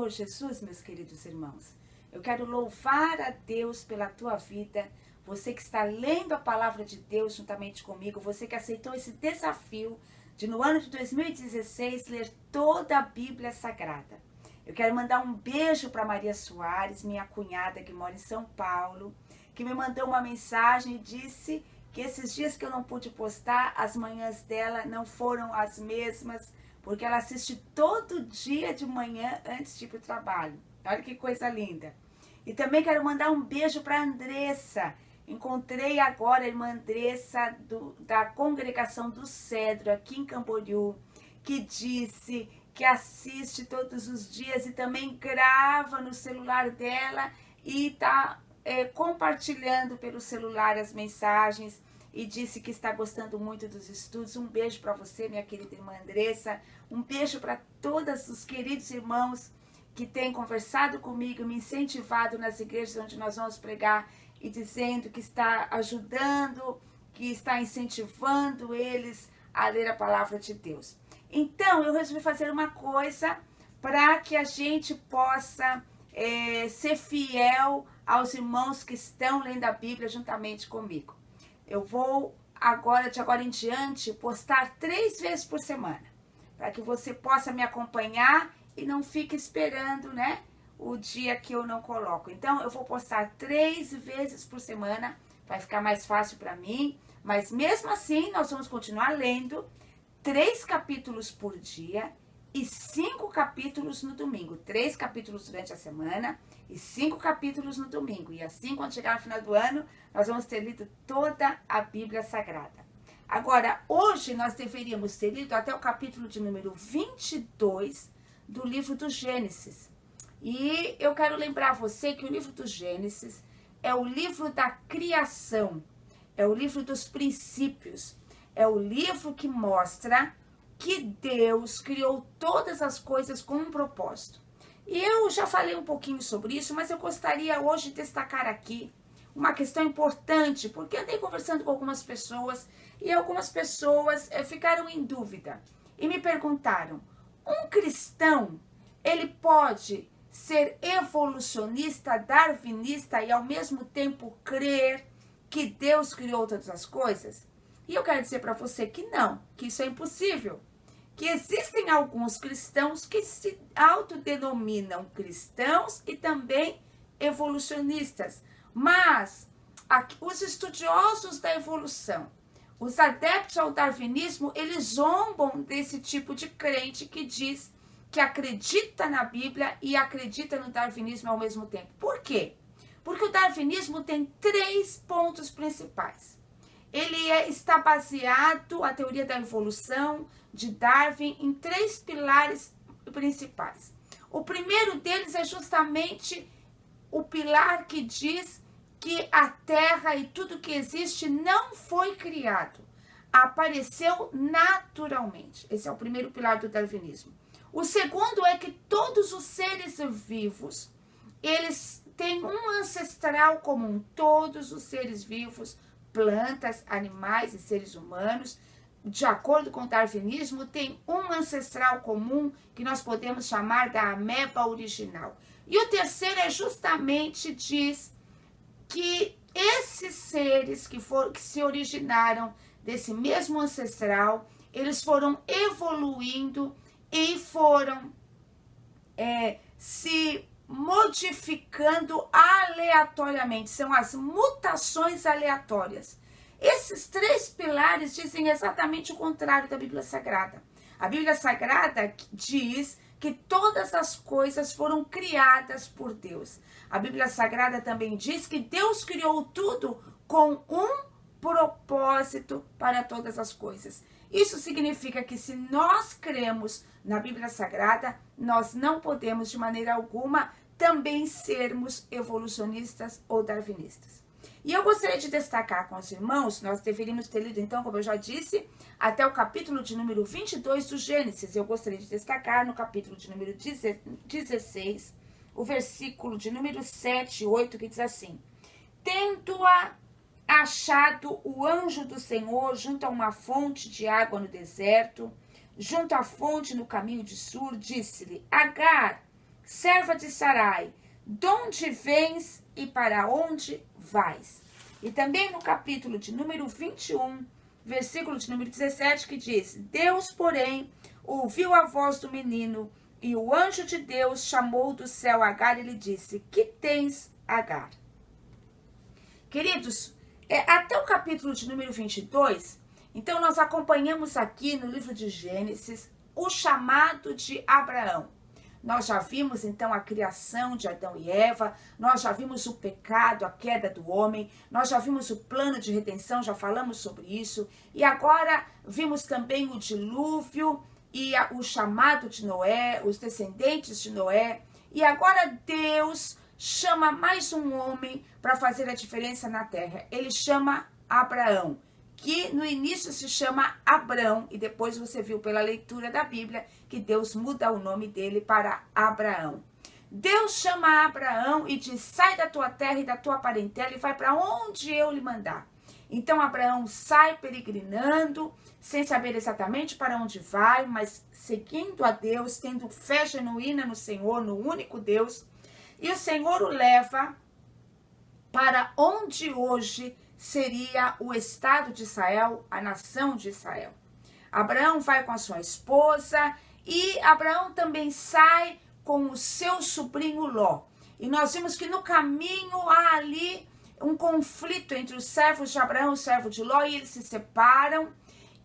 Senhor Jesus, meus queridos irmãos. Eu quero louvar a Deus pela tua vida. Você que está lendo a palavra de Deus juntamente comigo, você que aceitou esse desafio de no ano de 2016 ler toda a Bíblia Sagrada. Eu quero mandar um beijo para Maria Soares, minha cunhada que mora em São Paulo, que me mandou uma mensagem e disse que esses dias que eu não pude postar, as manhãs dela não foram as mesmas, porque ela assiste todo dia de manhã antes de ir para o trabalho. Olha que coisa linda. E também quero mandar um beijo para a Andressa. Encontrei agora a irmã Andressa da congregação do Cedro, aqui em Camboriú, que disse que assiste todos os dias e também grava no celular dela e está compartilhando pelo celular as mensagens e disse que está gostando muito dos estudos. Um beijo para você, minha querida irmã Andressa. Um beijo para todos os queridos irmãos que têm conversado comigo, me incentivado nas igrejas onde nós vamos pregar e dizendo que está ajudando, que está incentivando eles a ler a palavra de Deus. Então, eu resolvi fazer uma coisa para que a gente possa ser fiel aos irmãos que estão lendo a Bíblia juntamente comigo. Eu vou de agora em diante, postar 3 vezes por semana, para que você possa me acompanhar e não fique esperando, né, o dia que eu não coloco. Então, eu vou postar 3 vezes por semana, vai ficar mais fácil para mim, mas mesmo assim, nós vamos continuar lendo 3 capítulos por dia e 5 capítulos no domingo. 3 capítulos durante a semana e 5 capítulos no domingo. E assim, quando chegar no final do ano, nós vamos ter lido toda a Bíblia Sagrada. Agora, hoje nós deveríamos ter lido até o capítulo de número 22 do livro do Gênesis. E eu quero lembrar a você que o livro do Gênesis é o livro da criação, é o livro dos princípios, é o livro que mostra que Deus criou todas as coisas com um propósito. E eu já falei um pouquinho sobre isso, mas eu gostaria hoje de destacar aqui uma questão importante, porque andei conversando com algumas pessoas e algumas pessoas ficaram em dúvida e me perguntaram: um cristão, ele pode ser evolucionista, darwinista e ao mesmo tempo crer que Deus criou todas as coisas? E eu quero dizer para você que não, que isso é impossível. Que existem alguns cristãos que se autodenominam cristãos e também evolucionistas. Mas os estudiosos da evolução, os adeptos ao darwinismo, eles zombam desse tipo de crente que diz que acredita na Bíblia e acredita no darwinismo ao mesmo tempo. Por quê? Porque o darwinismo tem 3 pontos principais. Ele está baseado, a teoria da evolução de Darwin, em 3 pilares principais. O primeiro deles é justamente o pilar que diz que a Terra e tudo que existe não foi criado, apareceu naturalmente. Esse é o primeiro pilar do darwinismo. O segundo é que todos os seres vivos, eles têm um ancestral comum. Todos os seres vivos, plantas, animais e seres humanos, de acordo com o darwinismo, têm um ancestral comum que nós podemos chamar da ameba original. E o terceiro é justamente diz que esses seres que se originaram desse mesmo ancestral, eles foram evoluindo e foram se modificando aleatoriamente. São as mutações aleatórias. Esses 3 pilares dizem exatamente o contrário da Bíblia Sagrada. A Bíblia Sagrada diz que todas as coisas foram criadas por Deus. A Bíblia Sagrada também diz que Deus criou tudo com um propósito para todas as coisas. Isso significa que se nós cremos na Bíblia Sagrada, nós não podemos de maneira alguma também sermos evolucionistas ou darwinistas. E eu gostaria de destacar com os irmãos, nós deveríamos ter lido então, como eu já disse, até o capítulo de número 22 do Gênesis. Eu gostaria de destacar no capítulo de número 16, o versículo de número 7 e 8, que diz assim: tendo-a achado o anjo do Senhor junto a uma fonte de água no deserto, junto à fonte no caminho de Sur, disse-lhe: Agar, serva de Sarai, de onde vens e para onde vais? E também no capítulo de número 21, versículo de número 17, que diz: Deus, porém, ouviu a voz do menino, e o anjo de Deus chamou do céu Agar e lhe disse: Que tens, Agar? Queridos, até o capítulo de número 22, então nós acompanhamos aqui no livro de Gênesis o chamado de Abraão. Nós já vimos então a criação de Adão e Eva, nós já vimos o pecado, a queda do homem, nós já vimos o plano de redenção, já falamos sobre isso, e agora vimos também o dilúvio e o chamado de Noé, os descendentes de Noé, e agora Deus chama mais um homem para fazer a diferença na terra. Ele chama Abraão, que no início se chama Abrão, e depois você viu pela leitura da Bíblia que Deus muda o nome dele para Abraão. Deus chama Abraão e diz: sai da tua terra e da tua parentela e vai para onde eu lhe mandar. Então Abraão sai peregrinando, sem saber exatamente para onde vai, mas seguindo a Deus, tendo fé genuína no Senhor, no único Deus. E o Senhor o leva para onde hoje seria o estado de Israel, a nação de Israel. Abraão vai com a sua esposa e Abraão também sai com o seu sobrinho Ló. E nós vimos que no caminho há ali um conflito entre os servos de Abraão e o servo de Ló, e eles se separam.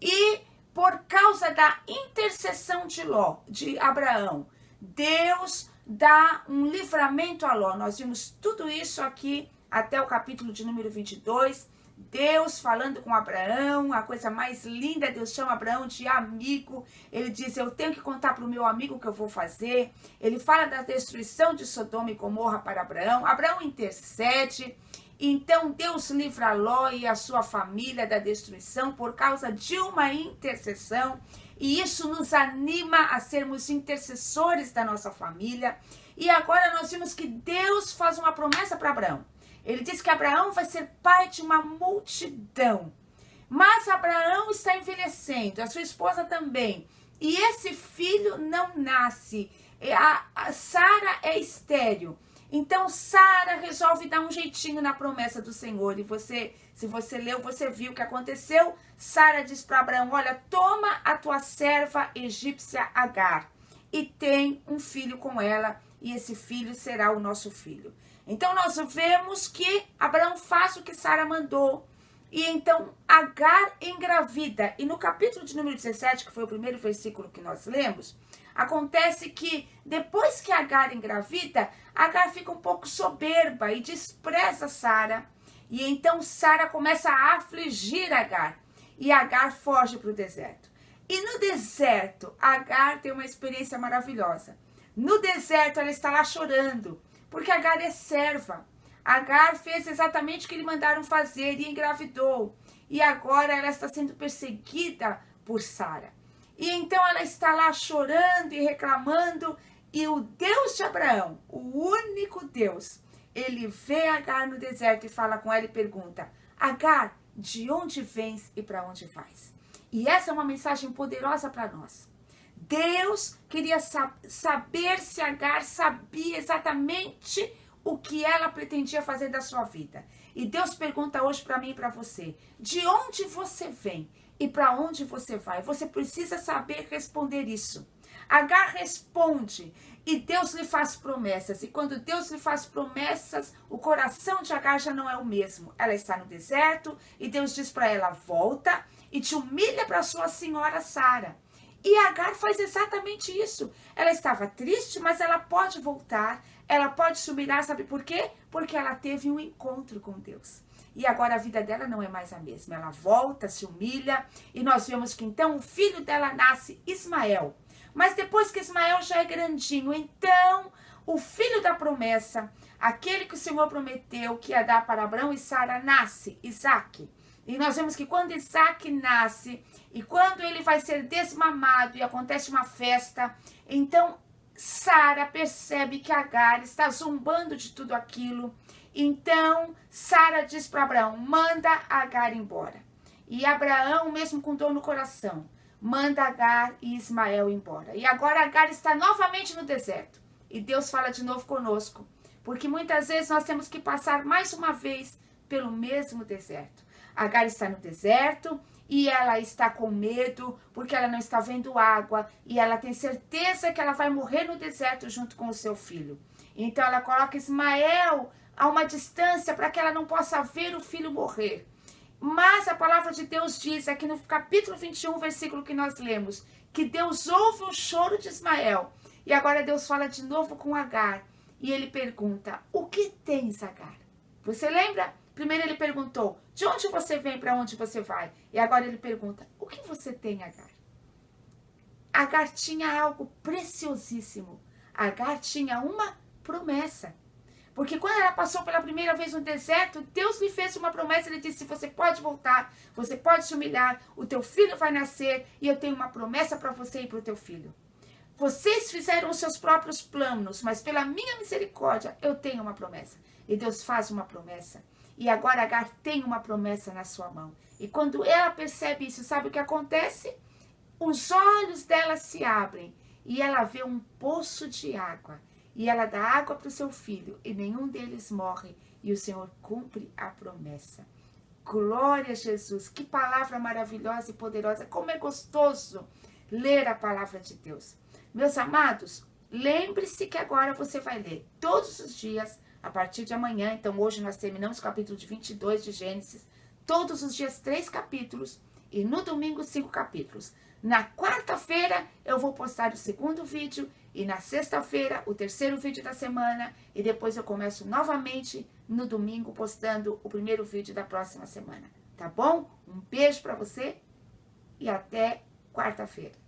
E por causa da intercessão de Abraão, Deus dá um livramento a Ló. Nós vimos tudo isso aqui até o capítulo de número 22, Deus falando com Abraão, a coisa mais linda. Deus chama Abraão de amigo, ele diz: eu tenho que contar para o meu amigo o que eu vou fazer. Ele fala da destruição de Sodoma e Gomorra para Abraão, Abraão intercede, então Deus livra Ló e a sua família da destruição por causa de uma intercessão, e isso nos anima a sermos intercessores da nossa família. E agora nós vimos que Deus faz uma promessa para Abraão. Ele diz que Abraão vai ser pai de uma multidão. Mas Abraão está envelhecendo, a sua esposa também. E esse filho não nasce. A Sara é estéril. Então Sara resolve dar um jeitinho na promessa do Senhor. E se você leu, você viu o que aconteceu. Sara diz para Abraão: olha, toma a tua serva egípcia Agar e tem um filho com ela, e esse filho será o nosso filho. Então nós vemos que Abraão faz o que Sara mandou. E então Agar engravida. E no capítulo de número 17, que foi o primeiro versículo que nós lemos, acontece que depois que Agar engravida, Agar fica um pouco soberba e despreza Sara. E então Sara começa a afligir Agar. E Agar foge para o deserto. E no deserto, Agar tem uma experiência maravilhosa. No deserto, ela está lá chorando, porque Agar é serva. Agar fez exatamente o que lhe mandaram fazer e engravidou. E agora ela está sendo perseguida por Sara. E então ela está lá chorando e reclamando. E o Deus de Abraão, o único Deus, ele vê Agar no deserto e fala com ela e pergunta: Agar, de onde vens e para onde vais? E essa é uma mensagem poderosa para nós. Deus queria saber se Agar sabia exatamente o que ela pretendia fazer da sua vida. E Deus pergunta hoje para mim e para você: de onde você vem e para onde você vai? Você precisa saber responder isso. Agar responde e Deus lhe faz promessas. E quando Deus lhe faz promessas, o coração de Agar já não é o mesmo. Ela está no deserto e Deus diz para ela: volta e te humilha para sua senhora Sara. E Agar faz exatamente isso. Ela estava triste, mas ela pode voltar. Ela pode se humilhar, sabe por quê? Porque ela teve um encontro com Deus. E agora a vida dela não é mais a mesma. Ela volta, se humilha. E nós vemos que então o filho dela nasce, Ismael. Mas depois que Ismael já é grandinho, então o filho da promessa, aquele que o Senhor prometeu que ia dar para Abraão e Sara, nasce, Isaque. E nós vemos que quando Isaque nasce, e quando ele vai ser desmamado e acontece uma festa, então Sara percebe que Agar está zombando de tudo aquilo. Então Sara diz para Abraão: manda Agar embora. E Abraão, mesmo com dor no coração, manda Agar e Ismael embora. E agora Agar está novamente no deserto. e Deus fala de novo conosco. Porque muitas vezes nós temos que passar mais uma vez pelo mesmo deserto. Agar está no deserto e ela está com medo porque ela não está vendo água e ela tem certeza que ela vai morrer no deserto junto com o seu filho. Então ela coloca Ismael a uma distância para que ela não possa ver o filho morrer. Mas a palavra de Deus diz aqui no capítulo 21, versículo que nós lemos, que Deus ouve o choro de Ismael. E agora Deus fala de novo com Agar. E ele pergunta, o que tens, Agar? Você lembra? Primeiro ele perguntou, de onde você vem, para onde você vai? E agora ele pergunta, o que você tem, Agar? Agar tinha algo preciosíssimo. Agar tinha uma promessa. Porque quando ela passou pela primeira vez no deserto, Deus lhe fez uma promessa. Ele disse, você pode voltar, você pode se humilhar, o teu filho vai nascer e eu tenho uma promessa para você e para o teu filho. Vocês fizeram os seus próprios planos, mas pela minha misericórdia eu tenho uma promessa. E Deus faz uma promessa. E agora Agar tem uma promessa na sua mão. E quando ela percebe isso, sabe o que acontece? Os olhos dela se abrem e ela vê um poço de água. E ela dá água para o seu filho e nenhum deles morre. E o Senhor cumpre a promessa. Glória a Jesus. Que palavra maravilhosa e poderosa. Como é gostoso ler a palavra de Deus. Meus amados, lembre-se que agora você vai ler todos os dias, a partir de amanhã. Então hoje nós terminamos o capítulo 22 de Gênesis. Todos os dias 3 capítulos e no domingo 5 capítulos. Na quarta-feira eu vou postar o segundo vídeo e na sexta-feira o terceiro vídeo da semana e depois eu começo novamente no domingo postando o primeiro vídeo da próxima semana. Tá bom? Um beijo para você e até quarta-feira.